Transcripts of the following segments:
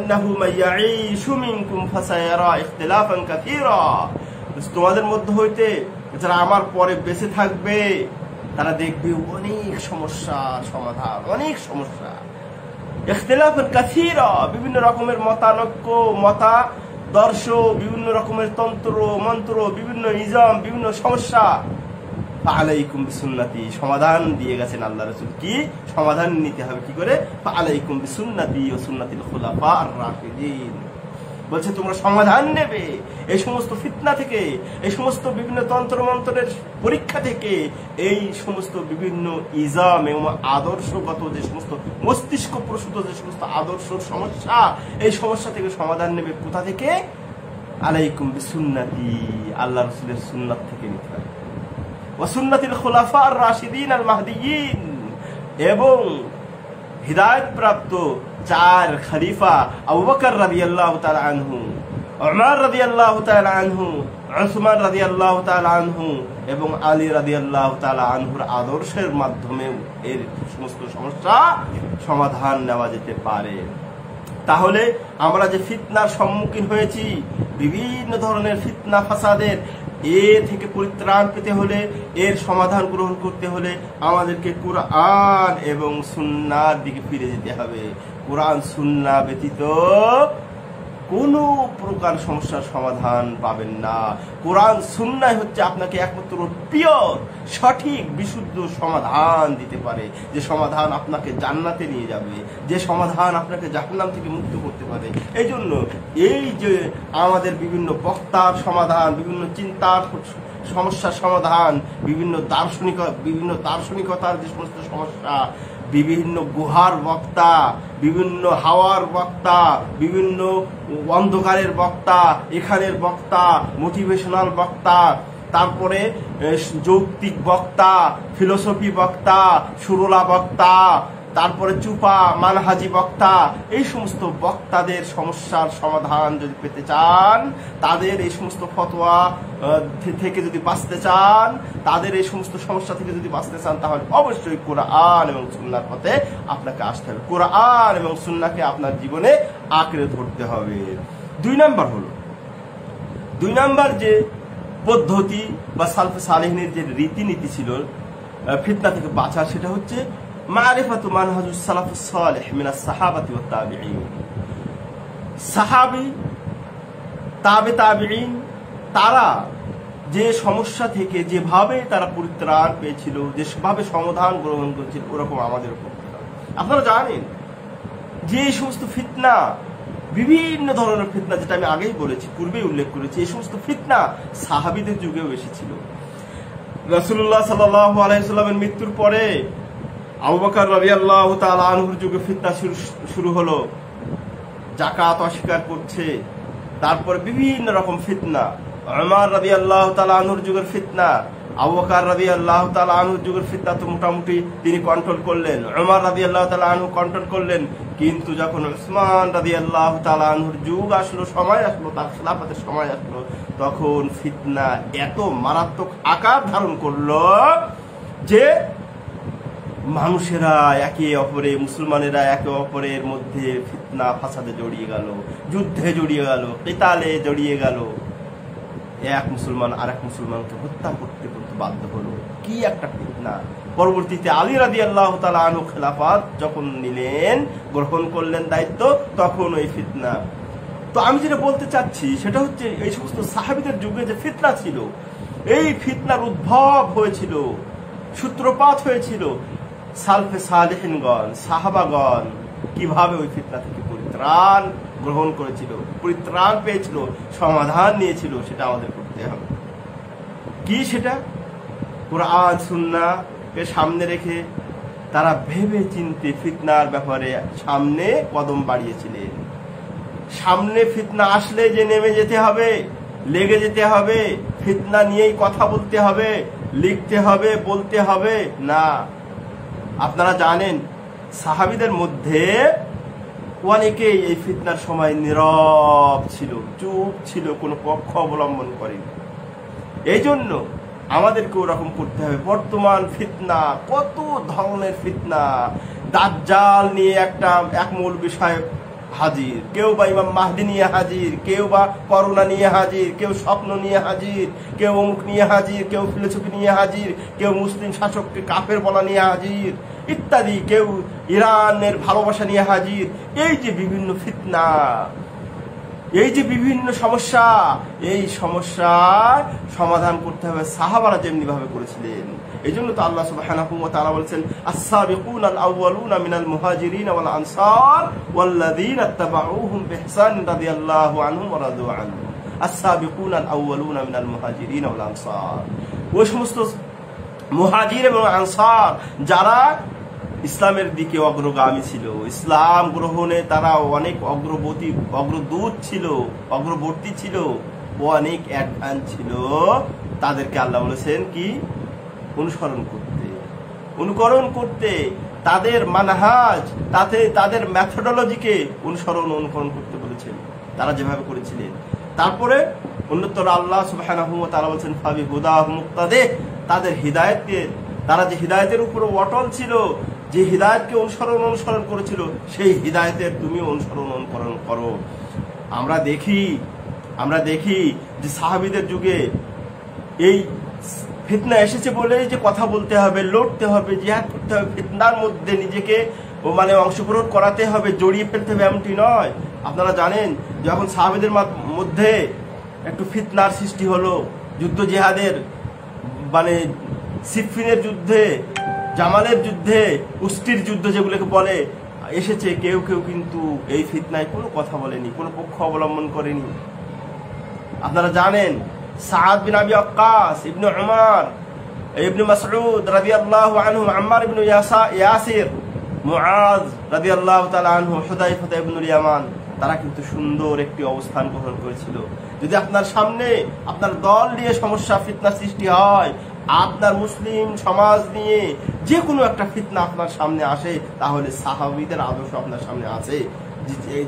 ইন্নাহু মাইয়াঈশু মিনকুম ফাসায়ারা ইখতিলাফান কাসীরা, তোমাদের মধ্যে হইতে যারা আমার পরে বেঁচে থাকবে তারা দেখবে অনেক সমস্যা সমাধান, অনেক সমস্যা। ইখতিলাফান কাসীরা, বিভিন্ন রকমের মতানৈক্য, মতাদর্শ, বিভিন্ন রকমের তন্ত্র মন্ত্র, বিভিন্ন নিজাম, বিভিন্ন সমস্যা। ফাআলাইকুম বিসুন্নতি, সমাধান দিয়ে গেছেন আল্লাহ রাসূল। কি সমাধান নিতে হবে কি করে? ফাআলাইকুম বিসুন্নতি ওয়া সুন্নাতিল খুলাফা আর রাশিদিন, বলছে তোমরা সমাধান নেবে এই সমস্ত ফিতনা থেকে, এই সমস্ত বিভিন্ন তন্ত্র মন্ত্রের পরীক্ষা থেকে, এই সমস্ত বিভিন্ন ইজাম এবং আদর্শগত যে সমস্ত মস্তিষ্ক প্রসূত যে সমস্ত আদর্শ সমস্যা, এই সমস্যা থেকে সমাধান নেবে কোথা থেকে? আলাইকুম বিসুন্নতি, আল্লাহ রাসূলের সুন্নাত থেকে নিতে হবে। ওয়া সুন্নাতিল খুলাফা আর রাশিদিন আল মাহদিয়িন, এবং হিদায়াত প্রাপ্ত চার খলিফা আবু বকর রাদিয়াল্লাহু তাআলা আনহু, উমর রাদিয়াল্লাহু তাআলা আনহু, উসমান রাদিয়াল্লাহু তাআলা আনহু এবং আলী রাদিয়াল্লাহু তাআলা আনহুর আদর্শের মাধ্যমে এর সমস্ত সমস্যা সমাধান নেওয়া যেতে পারে। তাহলে আমরা যে ফিতনার সম্মুখীন হয়েছি, বিভিন্ন ধরনের ফিতনা ফাসাদের, এ থেকে পরিত্রাণ পেতে হলে, এর সমাধান গ্রহণ করতে হলে আমাদেরকে কুরআন এবং সুন্নাহর দিকে ফিরে যেতে হবে। কুরআন সুন্নাহ ব্যতীত কোনো প্রকার সমস্যার সমাধান পাবেন না। কুরআন সুন্নাহ হচ্ছে আপনাকে একমাত্র পিওর, সঠিক, বিশুদ্ধ সমাধান দিতে পারে, যে সমাধান আপনাকে জান্নাতে নিয়ে যাবে, যে সমাধান আপনাকে জাহান্নাম থেকে মুক্ত করতে পারে। এই জন্য এই যে আমাদের বিভিন্ন বক্তার সমাধান, বিভিন্ন চিন্তার সমস্যার সমাধান, বিভিন্ন দার্শনিকতার যে সমস্ত সমস্যা, বিভিন্ন গুহার বক্তা, বিভিন্ন হাওয়ার বক্তা, বিভিন্ন অন্ধকারের বক্তা, এখানের বক্তা, মোটিভেশনাল বক্তা, তারপরে যৌক্তিক বক্তা, ফিলোসফি বক্তা, সুরলা বক্তা, তারপরে চুপা মানহাজি বক্তা, এই সমস্ত বক্তাদের সমস্যার সমাধান যদি পেতে চান, তাদের এই সমস্ত ফতোয়া থেকে যদি বাঁচতে চান, তাদের এই সমস্ত সমস্যা থেকে যদি বাঁচতে চান, তাহলে অবশ্যই কোরআন এবং সুন্নাহর পথে আপনাকে আসতে হবে। কোরআন এবং সুন্নাহকে আপনার জীবনে আঁকড়ে ধরতে হবে। দুই নাম্বার যে পদ্ধতি বা সালফে সালেহিনের যে রীতিনীতি ছিল ফিতনা থেকে বাঁচার, সেটা হচ্ছে মারিফাতু মানহাজুস সালাফুস সালেহ মিনাস সাহাবাতি ওয়াত তাবিঈন। সাহাবী, তাবিঈন, তারা যে সমস্যা থেকে যেভাবে তারা পরিত্রাণ পেয়েছিল, যেভাবে সমাধান গ্রহণ করেছিল, ওরকম আমাদের উপর। আপনারা জানেন যে এই সমস্ত ফিতনা, বিভিন্ন ধরনের ফিতনা, যেটা আমি আগেই বলেছি, পূর্বেই উল্লেখ করেছি, এই সমস্ত ফিতনা সাহাবীদের যুগেও এসেছিল। রাসূলুল্লাহ সাল্লাল্লাহু আলাইহি ওয়াসাল্লামের মৃত্যুর পরে আবু বকর রাদিয়াল্লাহু তাআলা আনহুর যুগে ফিতনা শুরু হলো। যাকাত অস্বীকার করছে, তারপর বিভিন্ন রকম ফিতনা। উমর রাদিয়াল্লাহু তাআলা আনহুর যুগের ফিতনা, আবু বকর রাদিয়াল্লাহু তাআলা আনহুর যুগের ফিতনা তো মোটামুটি তিনি কন্ট্রোল করলেন, উমর রাদিয়াল্লাহু তাআলা আনহু কন্ট্রোল করলেন। কিন্তু যখন উসমান রাদিয়াল্লাহু তাআলা আনহুর যুগ আসলো, সময় আসলো, তার খিলাফতের সময় আসলো, তখন ফিতনা এত মারাত্মক আকার ধারণ করলো যে মানুষেরা একে অপরে, মুসলমানেরা একে অপরের মধ্যে ফিতনা ফাসাদে জড়িয়ে গেল, যুদ্ধে জড়িয়ে গেল, কিতালে জড়িয়ে গেল। এক মুসলমান আরেক মুসলমানকে হত্যা করতে করতে বাধ্য হলো। কি একটা ফিতনা! পরবর্তীতে আলী রাদিয়াল্লাহু তাআলা আনহু খেলাফত যখন নিলেন, গ্রহণ করলেন দায়িত্ব, তখন ওই ফিতনা। তো আমি যেটা বলতে চাচ্ছি সেটা হচ্ছে, এই সমস্ত সাহাবীদের যুগে যে ফিতনা ছিল, এই ফিতনার উদ্ভব হয়েছিল, সূত্রপাত হয়েছিল সালফে সালেহিনগণ, সাহাবাগণ কিভাবে ওই ফিতনা থেকে পরিত্রাণ গ্রহণ করেছিল, পরিত্রাণ পেয়েছিল, সমাধান নিয়েছিল, সেটা আমাদের করতে হবে। কি সেটা? কুরআন সুন্নাহকে সামনে রেখে তারা ভেবে চিন্তে ফিতনার ব্যাপারে সামনে কদম বাড়িয়েছিলেন। সামনে ফিতনা আসলে যে নেমে যেতে হবে, লেগে যেতে হবে, ফিতনা নিয়েই কথা বলতে হবে, লিখতে হবে, বলতে হবে না। আপনারা জানেন সাহাবীদের মধ্যে অনেকেই এই ফিতনার সময় নীরব ছিল, চুপ ছিল, কোনো পক্ষ অবলম্বন করেনি। এই জন্য আমাদেরকে ওরকম করতে হবে। বর্তমান ফিতনা, কত ধরনের ফিতনা, দাজ্জাল নিয়ে এক মূল বিষয় হাজির, কেউ বা ইমাম মাহদি নিয়ে হাজির, কেউ বা করোনা নিয়ে হাজির, কেউ স্বপ্ন নিয়ে হাজির, কেউ অমুক নিয়ে হাজির, কেউ ফিলোসফি নিয়ে হাজির, কেউ মুসলিম শাসককে কাফের বলা নিয়ে হাজির ইত্যাদি, কেউ ইরানের ভালোবাসা নিয়ে হাজির। এই যে বিভিন্ন ফিতনা, এই যে বিভিন্ন সমস্যা, এই সমস্যার সমাধান করতে হবে সাহাবারা যেমনি ভাবে করেছিলেন। এই জন্য তো আল্লাহ সুবহানাহু ওয়া তাআলা বলেছেন আস-সাবিকুনাল আউয়ালুনা মিনাল মুহাজিরিন ওয়াল আনসার ওয়াল্লাযীনা ইত্তাবাউহুম বিইহসান রাদিয়াল্লাহু আনহুম ওয়া রাদু আনহু। আস-সাবিকুনাল আউয়ালুনা মিনাল মুহাজিরিন ওয়াল আনসার, ওই সমস্ত মুহাজির এবং আনসার যারা ইসলামের দিকে অগ্রগামী ছিল, ইসলাম গ্রহণে তারা অনেক অগ্রদূত ছিল, অগ্রবর্তী ছিল, অনেক অ্যাডভান্স ছিল। তাদেরকে আল্লাহ বলেছেন কি অনুকরণ করতে, তাদের মানহাজ, তাদের মেথোডোলজিকে অনুকরণ করতে বলেছেন, তারা যেভাবে করেছিলেন। তারপরে অন্যতর আল্লাহ সুবহানাহু ওয়া তাআলা বলেছেন ফাবি হুদাহু মুক্তাদে, তাদের হিদায়াতকে, তারা যে হিদায়াতের উপর অটল ছিল, যে হিদায়াতকে অনুসরণ করেছিল, সেই হিদায়াতের তুমি অনুকরণ করো। আমরা দেখি যে সাহাবীদের যুগে এই ফিতনা এসেছে বলেই যে কথা বলতে হবে, লড়তে হবে, জিহাদ করতে হবে, ফিতনার মধ্যে নিজেকে অংশগ্রহণ করাতে হবে, জড়িয়ে ফেলতে হবে এমনটি নয়। আপনারা জানেন যখন সাহাবীদের মধ্যে একটু ফিতনার সৃষ্টি হলো, যুদ্ধ জিহাদের সিফিনের যুদ্ধে, জামালের যুদ্ধে, উস্তির যুদ্ধ যেগুলোকে বলে এসেছে, কেউ কিন্তু এই ফিতনায় কোনো কথা বলেনি, কোনো পক্ষ অবলম্বন করেনি। আপনারা জানেন সাআদ বিন আবি ওয়াক্কাস, ইবনে উমর, ইবনে মাসউদ রাদিয়াল্লাহু আনহু, আম্মার ইবনে ইয়াসির, মুআজ রাদিয়াল্লাহু তাআলা আনহু, হুযায়ফা ইবনুল ইয়ামান, তারা কিন্তু সুন্দর একটি অবস্থান গ্রহণ করেছিল। যদি আপনার সামনে আপনার দল নিয়ে সমস্যা, ফিতনা সৃষ্টি হয়, আপনার মুসলিম সমাজ নিয়ে যে কোনো একটা ফিতনা আপনার সামনে আসে, তাহলে সাহাবীদের আদর্শ আপনার সামনে আছে,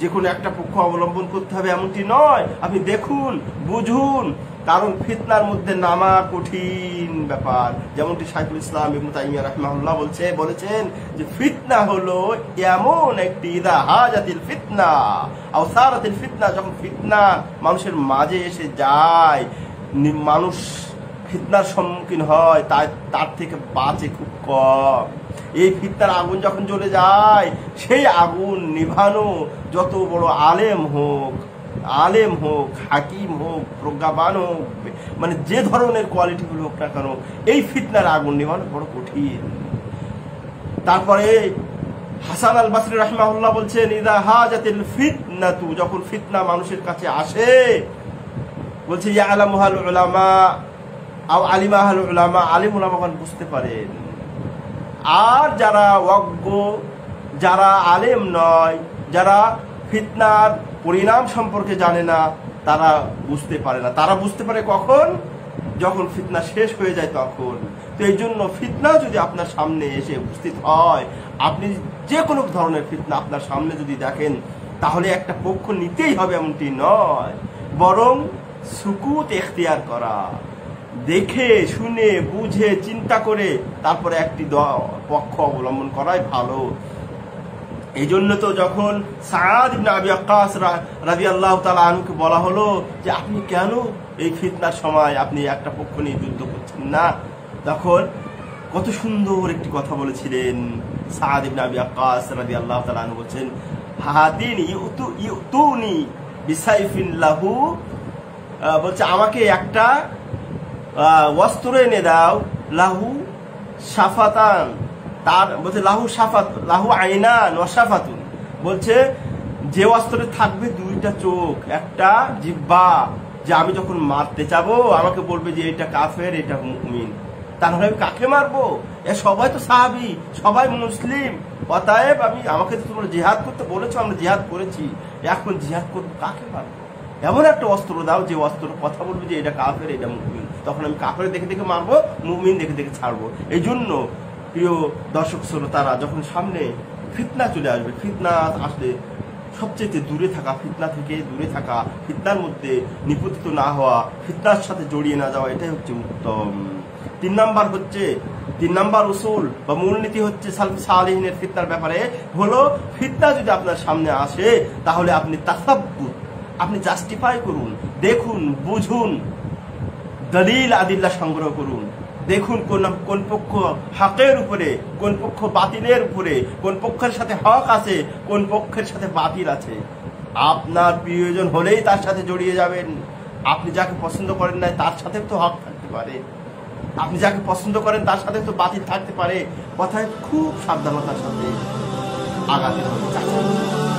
যে কোনো একটা পক্ষ অবলম্বন করতে হবে এমনটি নয়। আপনি দেখুন, বুঝুন, কারণ ফিতনার মধ্যে নামা কঠিন ব্যাপার। যেমনটি শাইখুল ইসলাম ইবনে তাইমিয়া রাহিমাহুল্লাহ বলেছেন যে ফিতনা হলো এমন একটি ইদা হাজাতিল ফিতনা আও সারাতিল ফিতনা, যখন ফিতনা মানুষের মাঝে এসে যায়, মানুষ ফিতনার সম্মুখীন হয়, তার থেকে বাঁচে খুব কম। এই ফিতনার আগুন যখন জ্বলে যায়, সেই আগুন নিভানো যত বড় আলেম হোক, হাকিম হোক, প্রজ্ঞাবান হোক, যে ধরনের কোয়ালিটি গুলো হোক না কেন, এই ফিতনার আগুন নিভানো বড় কঠিন। তারপরে হাসান আল বাসরি রাহিমাহুল্লাহ বলছেন ইদা হাজাতিল ফিতনাতু, যখন ফিতনা মানুষের কাছে আসে, বলছে ইয়ালামুল উলামা আও আলিমাহুল উলামা, আলিম উলামাগণ বুঝতে পারেন, আর যারা অজ্ঞ, যারা আলেম নয়, যারা ফিতনার পরিণাম সম্পর্কে জানে না, তারা বুঝতে পারে না। তারা বুঝতে পারে কখন? যখন ফিতনা শেষ হয়ে যায় তখন। তো এই জন্য ফিতনা যদি আপনার সামনে এসে উপস্থিত হয়, আপনি যে কোনো ধরনের ফিতনা আপনার সামনে যদি দেখেন, তাহলে একটা পক্ষ নিতেই হবে এমনটি নয়, বরং সুকুত এখতিয়ার করা, দেখে শুনে বুঝে চিন্তা করে তারপরে একটি পক্ষ অবলম্বন করাই ভালো। এই জন্য তো যখন সাআদ ইবনে আবি ওয়াক্কাস রাদিয়াল্লাহু তাআলা আনহুকে বলা হলো যে আপনি কেন এই ফিতনার সময় আপনি একটা পক্ষ নিয়ে যুদ্ধ করছেন না, তখন কত সুন্দর একটি কথা বলেছিলেন সাআদ ইবনে আবি ওয়াক্কাস রাদিয়াল্লাহু তাআলা আনহু, বলেছেন হাদিন ইউতুনি বিসাইফিন লাহু, বলছে আমাকে একটা অস্ত্র এনে দাও, লাহু শাফাতান, তার বলছে লাহু আইনান ওয়া শাফাতুন, বলছে যে অস্ত্রে থাকবে দুইটা চোখ, একটা জিহ্বা, যে আমি যখন মারতে যাবো আমাকে বলবে যে এটা কাফের, এটা মুমিন, তাহলে আমি কাকে মারবো? এ সবাই তো সাহাবী, সবাই মুসলিম, অতএব আমাকে তো তোমরা জিহাদ করতে বলেছো, আমরা জিহাদ করেছি, এখন জিহাদ করবো, কাকে মারবো? এমন একটা অস্ত্র দাও যে অস্ত্র কথা বলবে যে এটা কাফের, এটা মুমিন, তখন আমি কাফের দেখে দেখে মারবো, মুমিন দেখে দেখে ছাড়বো। এই জন্য প্রিয় দর্শক শ্রোতারা, যখন সামনে ফিতনা চলে আসবে, ফিতনা আসলে সবচেয়ে দূরে থাকা, ফিতনা থেকে দূরে থাকা, ফিতনার মধ্যে নিপতিত না হওয়া, ফিতনার সাথে জড়িয়ে না যাওয়া, এটাই হচ্ছে উত্তম। তিন নাম্বার উসুল বা মূলনীতি হচ্ছে সালফ সালেহিনের ফিতনার ব্যাপারে হলো, ফিতনা যদি আপনার সামনে আসে তাহলে আপনি তাসাব্বুত, আপনি জাস্টিফাই করুন, দেখুন, বুঝুন, দলিল আদিল্লা সংগ্রহ করুন, দেখুন কোন পক্ষ হকের উপরে, কোন পক্ষ বাতিলের উপরে, কোন পক্ষের সাথে হক আছে, কোন পক্ষের সাথে বাতিল আছে। আপনার প্রয়োজন হলেই তার সাথে জড়িয়ে যাবেন। আপনি যাকে পছন্দ করেন না তার সাথে তো হক থাকতে পারে, আপনি যাকে পছন্দ করেন তার সাথে তো বাতিল থাকতে পারে। কথায় খুব সাবধানতার সাথে আগাতে হবে।